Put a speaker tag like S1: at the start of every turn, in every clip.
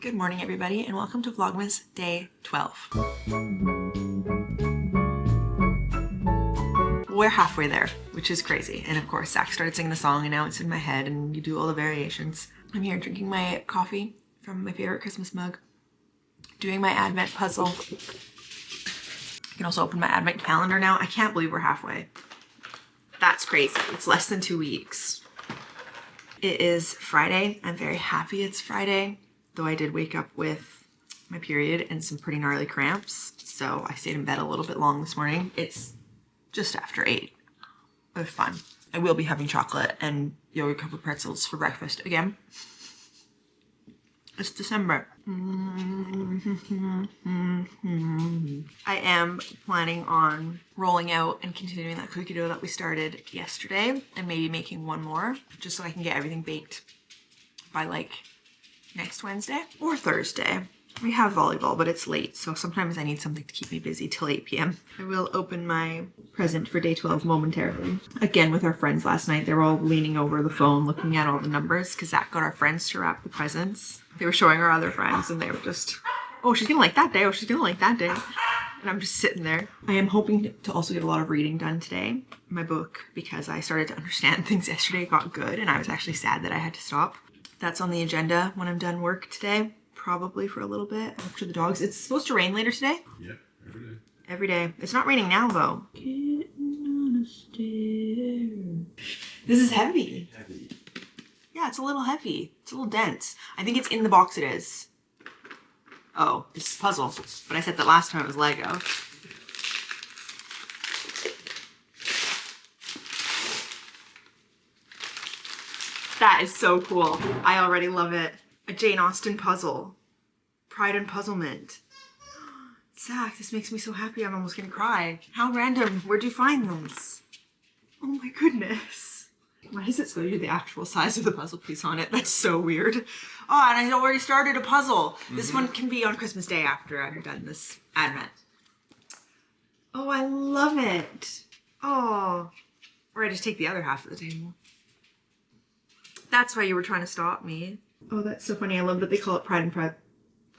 S1: Good morning everybody and welcome to Vlogmas day 12. We're halfway there, which is crazy. And of course Zach started singing the song and now it's in my head and you do all the variations. I'm here drinking my coffee from my favorite Christmas mug, doing my advent puzzle. I can also open my advent calendar now. I can't believe we're halfway. That's crazy. It's less than 2 weeks. It is Friday. I'm very happy it's Friday. Though I did wake up with my period and some pretty gnarly cramps, so I stayed in bed a little bit long this morning. It's just after 8. It was fun. I will be having chocolate and yogurt covered pretzels for breakfast again. It's December. I am planning on rolling out and continuing that cookie dough that we started yesterday and maybe making one more just so I can get everything baked by like next Wednesday or Thursday. We have volleyball, but it's late, so sometimes I need something to keep me busy till 8 p.m. I will open my present for day 12 momentarily. Again, with our friends last night, they were all leaning over the phone looking at all the numbers because Zach got our friends to wrap the presents. They were showing our other friends and they were just, oh, she's gonna like that day, oh, she's gonna like that day. And I'm just sitting there. I am hoping to also get a lot of reading done today. My book, because I started to understand things yesterday, got good, and I was actually sad that I had to stop. That's on the agenda when I'm done work today, probably for a little bit after the dogs. It's supposed to rain later today?
S2: Yeah, every day.
S1: Every day. It's not raining now though. Getting on a stair. This is heavy.
S2: Heavy.
S1: Yeah, it's a little heavy. It's a little dense. I think it's in the box it is. Oh, this is puzzle. But I said that last time it was Lego. That is so cool. I already love it. A Jane Austen puzzle. Pride and Puzzlement. Zach, this makes me so happy I'm almost gonna cry. How random. Where'd you find this? Oh my goodness. Why does it show you the actual size of the puzzle piece on it? That's so weird. Oh, and I already started a puzzle. This one can be on Christmas Day after I'm done this Advent. Oh, I love it. Oh. Or I just take the other half of the table. That's why you were trying to stop me. Oh, that's so funny. I love that they call it Pride and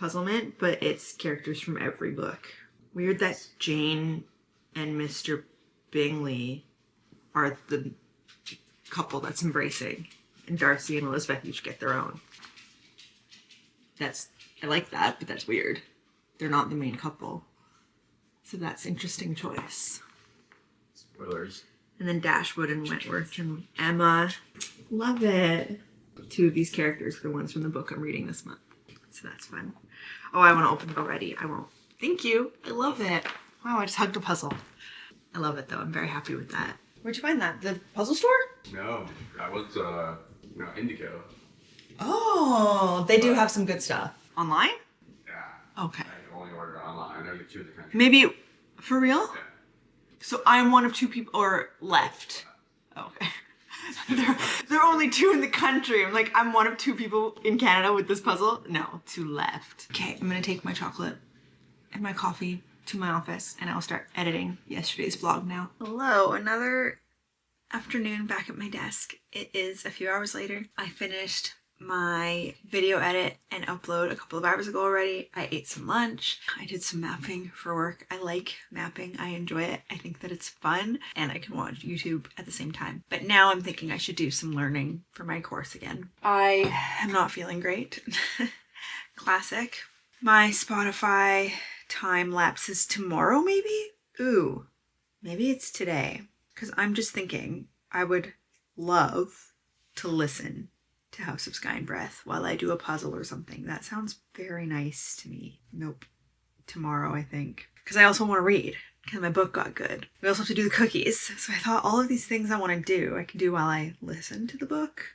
S1: Puzzlement, but it's characters from every book. Weird that Jane and Mr. Bingley are the couple that's embracing, and Darcy and Elizabeth each get their own. I like that, but that's weird. They're not the main couple. So that's interesting choice.
S2: Spoilers.
S1: And then Dashwood and Wentworth and Emma. Love it. 2 of these characters are the ones from the book I'm reading this month. So that's fun. Oh, I want to open it already. I won't. Thank you. I love it. Wow, I just hugged a puzzle. I love it though. I'm very happy with that. Where'd you find that? The puzzle store?
S2: No, that was, Indigo.
S1: Oh, they do have some good stuff. Online?
S2: Yeah.
S1: Okay.
S2: I only ordered online. I know you have 2 in the country.
S1: Maybe, for real?
S2: Yeah.
S1: So I'm one of 2 people, or left. Okay. There are only 2 in the country. I'm like, I'm one of 2 people in Canada with this puzzle. No, 2 left. Okay, I'm gonna take my chocolate and my coffee to my office and I'll start editing yesterday's vlog now. Hello, another afternoon back at my desk. It is a few hours later. I finished my video edit and upload a couple of hours ago already. I ate some lunch. I did some mapping for work. I like mapping. I enjoy it. I think that it's fun and I can watch YouTube at the same time. But now I'm thinking I should do some learning for my course again. I am not feeling great. Classic. My Spotify time lapses tomorrow maybe? Ooh, maybe it's today. Because I'm just thinking I would love to listen to House of Sky and Breath while I do a puzzle or something. That sounds very nice to me. Nope. Tomorrow, I think. Because I also want to read, because my book got good. We also have to do the cookies. So I thought all of these things I want to do, I can do while I listen to the book.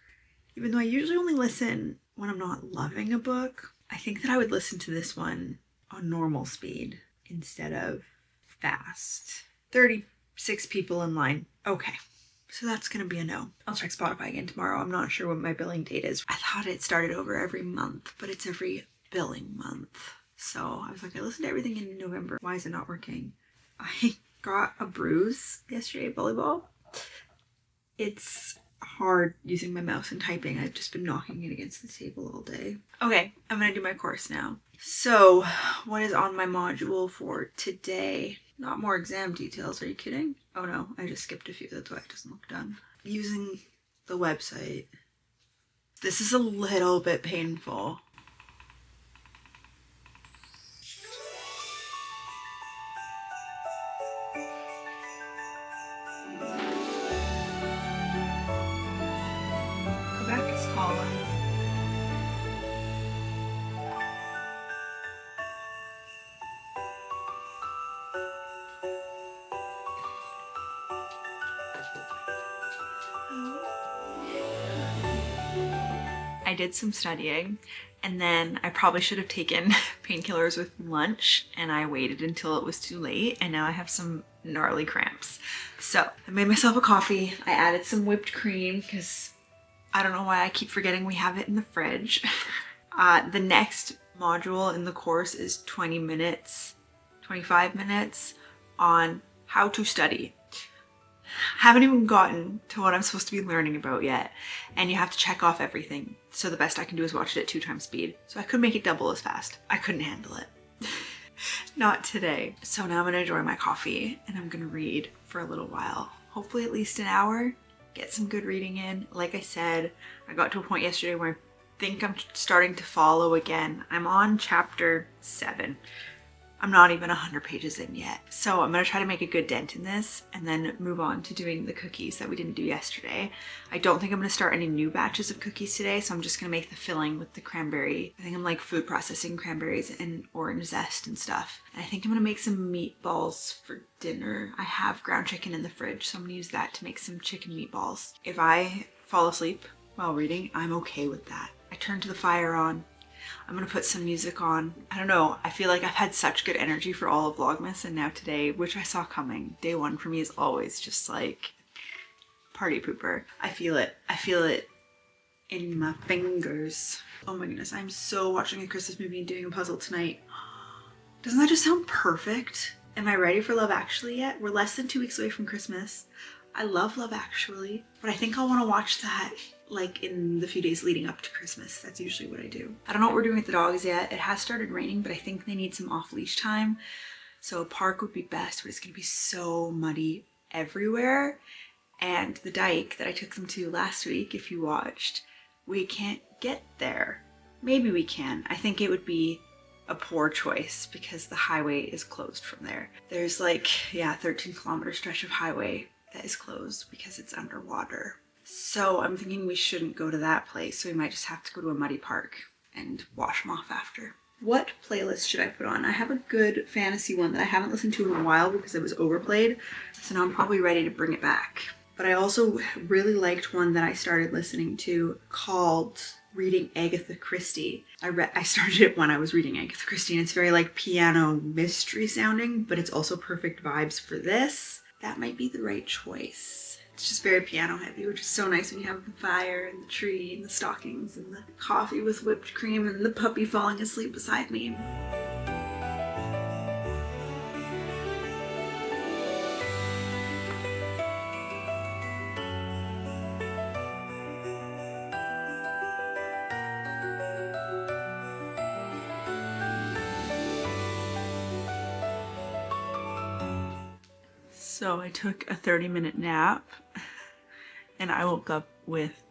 S1: Even though I usually only listen when I'm not loving a book. I think that I would listen to this one on normal speed instead of fast. 36 people in line. Okay. So that's gonna be a no. I'll check Spotify again tomorrow. I'm not sure what my billing date is. I thought it started over every month, but it's every billing month. So I was like, I listened to everything in November. Why is it not working? I got a bruise yesterday at volleyball. It's hard using my mouse and typing. I've just been knocking it against the table all day. Okay, I'm gonna do my course now. So, what is on my module for today? Not more exam details, are you kidding? Oh no, I just skipped a few, that's why it doesn't look done. Using the website. This is a little bit painful. Quebec is calling. I did some studying, and then I probably should have taken painkillers with lunch, and I waited until it was too late, and now I have some gnarly cramps. So I made myself a coffee. I added some whipped cream because I don't know why I keep forgetting we have it in the fridge. The next module in the course is 25 minutes on how to study. Haven't even gotten to what I'm supposed to be learning about yet, and you have to check off everything. So the best I can do is watch it at 2 times speed. So I could make it double as fast. I couldn't handle it. Not today. So now I'm gonna enjoy my coffee and I'm gonna read for a little while. Hopefully at least an hour. Get some good reading in. Like I said, I got to a point yesterday where I think I'm starting to follow again. I'm on chapter 7. I'm not even 100 pages in yet. So I'm gonna try to make a good dent in this and then move on to doing the cookies that we didn't do yesterday. I don't think I'm gonna start any new batches of cookies today, so I'm just gonna make the filling with the cranberry. I think I'm like food processing cranberries and orange zest and stuff. And I think I'm gonna make some meatballs for dinner. I have ground chicken in the fridge, so I'm gonna use that to make some chicken meatballs. If I fall asleep while reading, I'm okay with that. I turn the fire on. I'm gonna put some music on. I don't know, I feel like I've had such good energy for all of Vlogmas, and now today, which I saw coming, day 1 for me is always just like party pooper. I feel it in my fingers. Oh my goodness, I'm so watching a Christmas movie and doing a puzzle tonight. Doesn't that just sound perfect? Am I ready for Love Actually yet? We're less than 2 weeks away from Christmas. I love Love Actually, but I think I'll want to watch that like in the few days leading up to Christmas. That's usually what I do. I don't know what we're doing with the dogs yet. It has started raining, but I think they need some off-leash time. So a park would be best, but it's gonna be so muddy everywhere. And the dike that I took them to last week, if you watched, we can't get there. Maybe we can. I think it would be a poor choice because the highway is closed from there. There's like, yeah, 13-kilometer stretch of highway that is closed because it's underwater. So I'm thinking we shouldn't go to that place, so we might just have to go to a muddy park and wash them off after. What playlist should I put on? I have a good fantasy one that I haven't listened to in a while because it was overplayed, so now I'm probably ready to bring it back. But I also really liked one that I started listening to called Reading Agatha Christie. I started it when I was reading Agatha Christie, and it's very like piano mystery sounding, but it's also perfect vibes for this. That might be the right choice. It's just very piano heavy, which is so nice when you have the fire and the tree and the stockings and the coffee with whipped cream and the puppy falling asleep beside me. So I took a 30-minute nap and I woke up with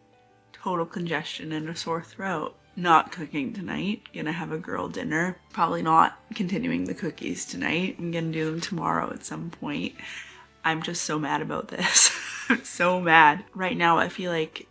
S1: total congestion and a sore throat. Not cooking tonight, gonna have a girl dinner. Probably not continuing the cookies tonight. I'm gonna do them tomorrow at some point. I'm just so mad about this. I'm so mad. Right now I feel like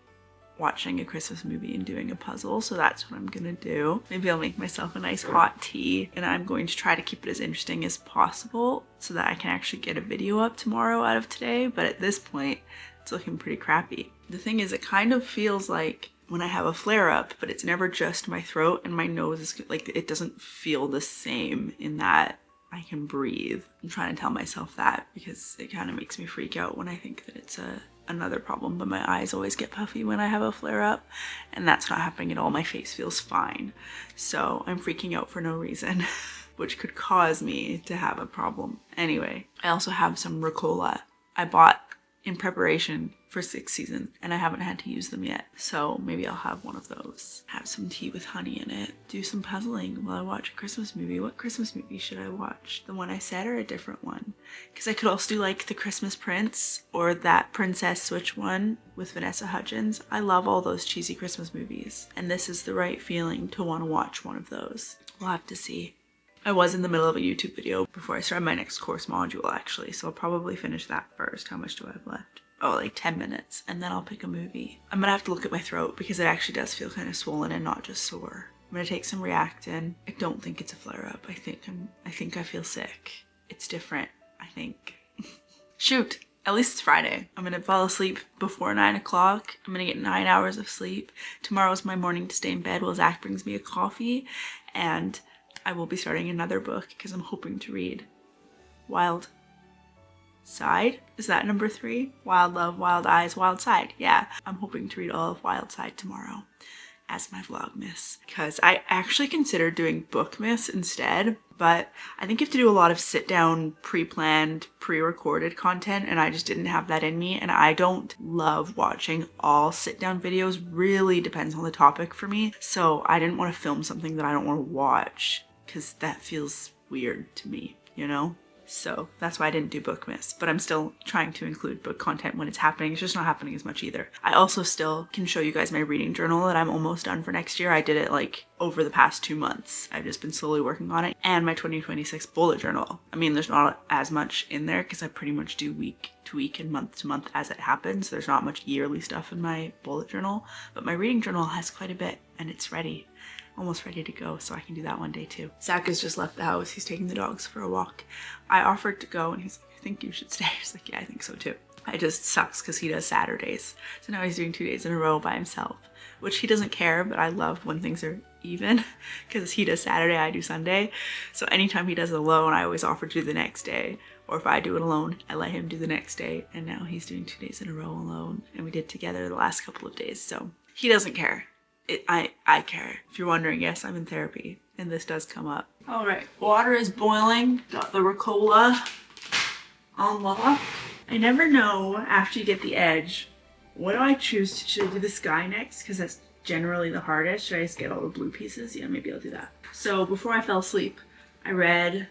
S1: watching a Christmas movie and doing a puzzle, so that's what I'm gonna do. Maybe I'll make myself a nice hot tea, and I'm going to try to keep it as interesting as possible so that I can actually get a video up tomorrow out of today, but at this point it's looking pretty crappy. The thing is, it kind of feels like when I have a flare-up, but it's never just my throat and my nose is like, it doesn't feel the same in that I can breathe. I'm trying to tell myself that because it kind of makes me freak out when I think that it's another problem, but my eyes always get puffy when I have a flare-up, and that's not happening at all. My face feels fine. So I'm freaking out for no reason, which could cause me to have a problem. Anyway, I also have some Ricola. I bought
S3: in preparation for 6th season and I haven't had to use them yet. So maybe I'll have one of those. Have some tea with honey in it. Do some puzzling while I watch a Christmas movie. What Christmas movie should I watch? The one I said or a different one? Because I could also do like The Christmas Prince or that Princess Switch one with Vanessa Hudgens. I love all those cheesy Christmas movies. And this is the right feeling to want to watch one of those. We'll have to see. I was in the middle of a YouTube video before I started my next course module actually, so I'll probably finish that first. How much do I have left? Oh, like 10 minutes, and then I'll pick a movie. I'm gonna have to look at my throat because it actually does feel kind of swollen and not just sore. I'm gonna take some Reactin. I don't think it's a flare-up. I think I feel sick. It's different, I think. Shoot, at least it's Friday. I'm gonna fall asleep before 9 o'clock. I'm gonna get 9 hours of sleep. Tomorrow's my morning to stay in bed while Zach brings me a coffee, and I will be starting another book because I'm hoping to read Wild Side. Is that number 3? Wild Love, Wild Eyes, Wild Side. Yeah, I'm hoping to read all of Wild Side tomorrow as my Vlogmas because I actually considered doing Bookmas instead, but I think you have to do a lot of sit down, pre-planned, pre-recorded content and I just didn't have that in me, and I don't love watching all sit down videos. Really depends on the topic for me, so I didn't want to film something that I don't want to watch because that feels weird to me, you know? So that's why I didn't do Bookmas, but I'm still trying to include book content when it's happening. It's just not happening as much either. I also still can show you guys my reading journal that I'm almost done for next year. I did it like over the past 2 months. I've just been slowly working on it, and my 2026 bullet journal. I mean, there's not as much in there because I pretty much do week to week and month to month as it happens. There's not much yearly stuff in my bullet journal, but my reading journal has quite a bit and it's ready. Almost ready to go, so I can do that one day too. Zach has just left the house. He's taking the dogs for a walk. I offered to go and he's like, I think you should stay. He's like, yeah, I think so too. It just sucks because he does Saturdays. So now he's doing 2 days in a row by himself, which he doesn't care, but I love when things are even because he does Saturday, I do Sunday. So anytime he does it alone, I always offer to do the next day. Or if I do it alone, I let him do the next day. And now he's doing 2 days in a row alone. And we did together the last couple of days. So he doesn't care. I care. If you're wondering, yes, I'm in therapy and this does come up. All right, water is boiling. Got the Ricola on lock. I never know after you get the edge, what do I choose to, should I do the sky next? Because that's generally the hardest. Should I just get all the blue pieces? Yeah, maybe I'll do that. So before I fell asleep, I read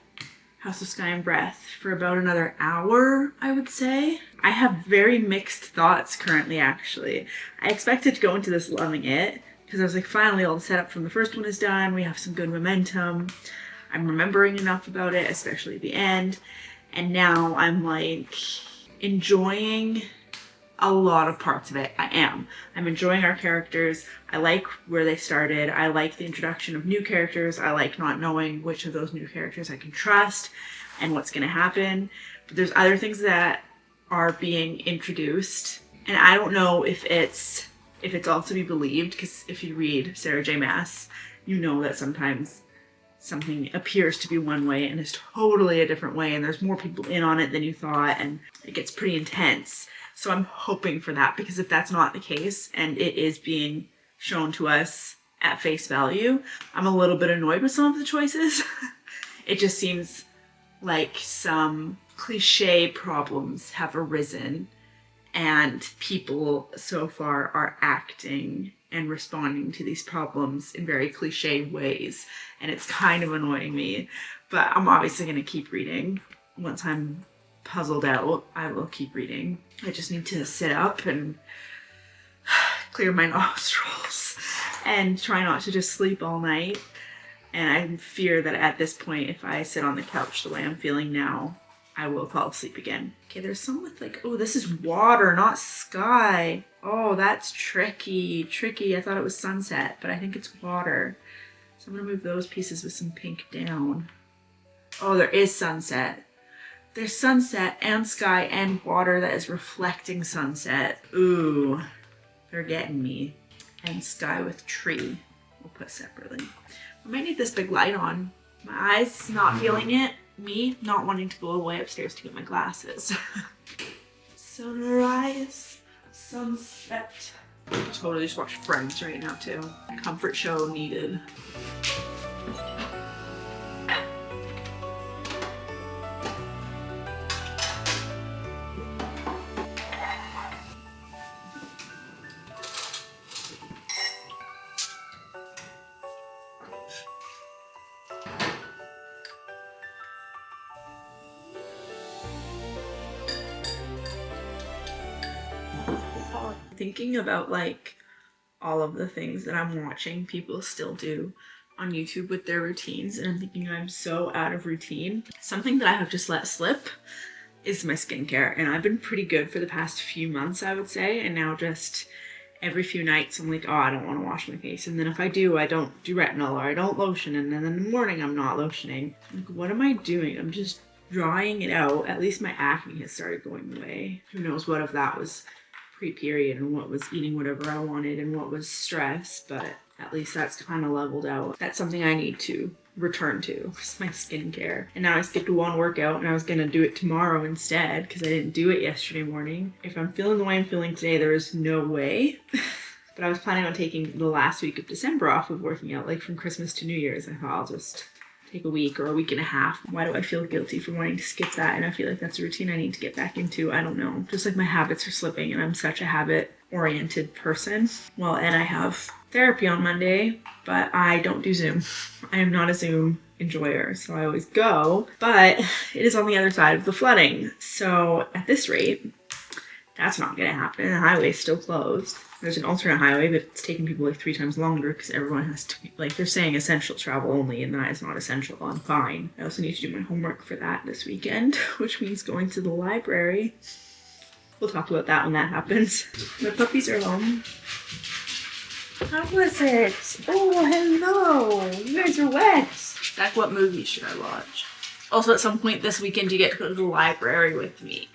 S3: House of Sky and Breath for about another hour, I would say. I have very mixed thoughts currently, actually. I expected to go into this loving it, because I was like, finally, all the setup from the first one is done. We have some good momentum. I'm remembering enough about it, especially at the end. And now I'm like enjoying a lot of parts of it. I am. I'm enjoying our characters. I like where they started. I like the introduction of new characters. I like not knowing which of those new characters I can trust and what's going to happen. But there's other things that are being introduced. And I don't know if it's all to be believed, because if you read Sarah J. Maas, you know that sometimes something appears to be one way and is totally a different way, and there's more people in on it than you thought, and it gets pretty intense. So I'm hoping for that, because if that's not the case and it is being shown to us at face value, I'm a little bit annoyed with some of the choices. It just seems like some cliche problems have arisen and people so far are acting and responding to these problems in very cliche ways. And it's kind of annoying me, but I'm obviously going to keep reading. Once I'm puzzled out, I will keep reading. I just need to sit up and clear my nostrils and try not to just sleep all night. And I fear that at this point, if I sit on the couch the way I'm feeling now, I will fall asleep again. Okay, there's some with like, oh, this is water, not sky. Oh, that's tricky. Tricky. I thought it was sunset, but I think it's water. So I'm gonna move those pieces with some pink down. Oh, there is sunset. There's sunset and sky and water that is reflecting sunset. Ooh, they're getting me. And sky with tree, we'll put separately. I might need this big light on. My eyes not feeling it. Me not wanting to go all the way upstairs to get my glasses. Sunrise, sunset. Totally just watch Friends right now too. Comfort show needed. Thinking about like all of the things that I'm watching people still do on YouTube with their routines, and I'm thinking I'm so out of routine. Something that I have just let slip is my skincare, and I've been pretty good for the past few months, I would say, and now just every few nights I'm like, oh, I don't want to wash my face, and then if I do, I don't do retinol or I don't lotion, and then in the morning I'm not lotioning. Like, what am I doing? I'm just drying it out. At least my acne has started going away. Who knows what if that was pre-period and what was eating whatever I wanted and what was stress, but at least that's kind of leveled out. That's something I need to return to, is my skincare. And now I skipped one workout and I was gonna do it tomorrow instead because I didn't do it yesterday morning. If I'm feeling the way I'm feeling today, there is no way. But I was planning on taking the last week of December off of working out, like from Christmas to New Year's. I thought I'll just take a week or a week and a half. Why do I feel guilty for wanting to skip that? And I feel like that's a routine I need to get back into. I don't know. Just like my habits are slipping and I'm such a habit-oriented person. Well, and I have therapy on Monday, but I don't do Zoom. I am not a Zoom enjoyer, so I always go, but it is on the other side of the flooding. So at this rate, that's not gonna happen. The highway's still closed. There's an alternate highway, but it's taking people like 3 times longer because everyone has to, like, they're saying essential travel only, and that is not essential. I'm fine. I also need to do my homework for that this weekend, which means going to the library. We'll talk about that when that happens. My puppies are home. How was it? Oh, hello. You guys are wet. Zach, what movie should I watch? Also, at some point this weekend, you get to go to the library with me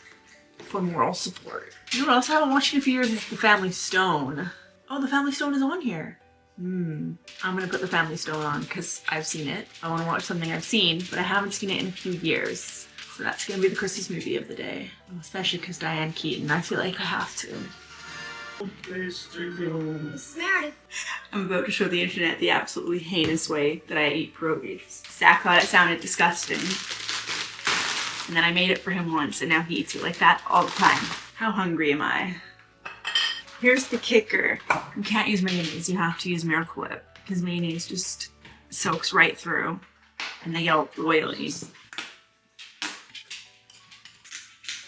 S3: for moral support. You know what else I haven't watched in a few years is The Family Stone. Oh, The Family Stone is on here. I'm gonna put The Family Stone on because I've seen it. I want to watch something I've seen, but I haven't seen it in a few years. So that's gonna be the Christmas movie of the day. Especially because Diane Keaton. I feel like I have to. I'm about to show the internet the absolutely heinous way that I eat pierogies. Zach thought it sounded disgusting. And then I made it for him once and now he eats it like that all the time. How hungry am I? Here's the kicker. You can't use mayonnaise, you have to use Miracle Whip because mayonnaise just soaks right through and they get all oily.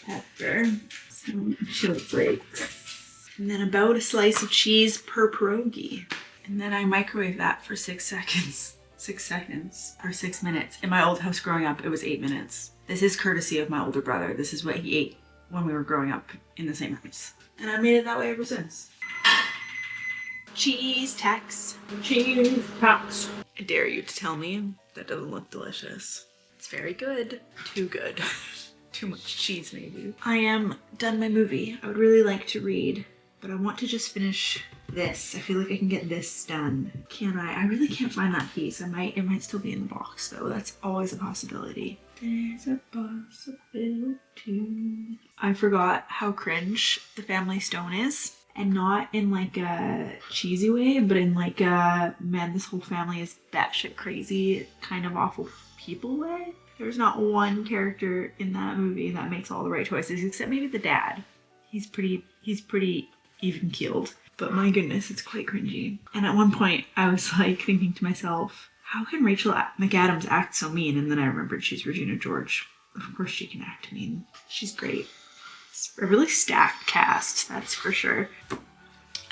S3: Pepper, some chili flakes, and then about a slice of cheese per pierogi. And then I microwave that for 6 seconds. 6 seconds or 6 minutes. In my old house growing up, it was 8 minutes. This is courtesy of my older brother. This is what he ate when we were growing up in the same house. And I've made it that way ever since. Cheese tax. Cheese tax. I dare you to tell me that doesn't look delicious. It's very good. Too good. Too much cheese maybe. I am done my movie. I would really like to read, but I want to just finish this. I feel like I can get this done. Can I? I really can't find that piece. It might still be in the box though. That's always a possibility. There's a possibility. I forgot how cringe The Family Stone is. And not in like a cheesy way, but in like a, man, this whole family is batshit crazy, kind of awful people way. There's not one character in that movie that makes all the right choices, except maybe the dad. He's pretty even keeled. But my goodness, it's quite cringy. And at one point, I was like thinking to myself, how can Rachel McAdams act so mean? And then I remembered she's Regina George. Of course she can act mean. She's great. It's a really stacked cast, that's for sure.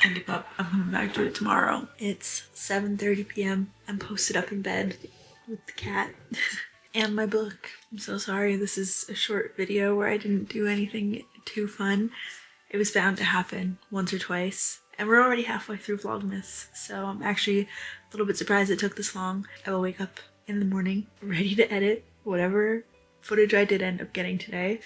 S3: I give up. I'm coming back to it tomorrow. It's 7:30 p.m. I'm posted up in bed with the cat and my book. I'm so sorry this is a short video where I didn't do anything too fun. It was bound to happen once or twice. And we're already halfway through Vlogmas, so I'm actually a little bit surprised it took this long. I will wake up in the morning ready to edit whatever footage I did end up getting today.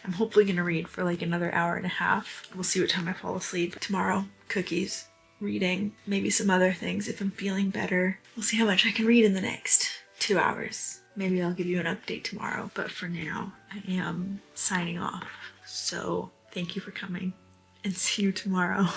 S3: I'm hopefully gonna read for like another hour and a half. We'll see what time I fall asleep. Tomorrow, cookies, reading, maybe some other things if I'm feeling better. We'll see how much I can read in the next 2 hours. Maybe I'll give you an update tomorrow, but for now, I am signing off. So thank you for coming and see you tomorrow.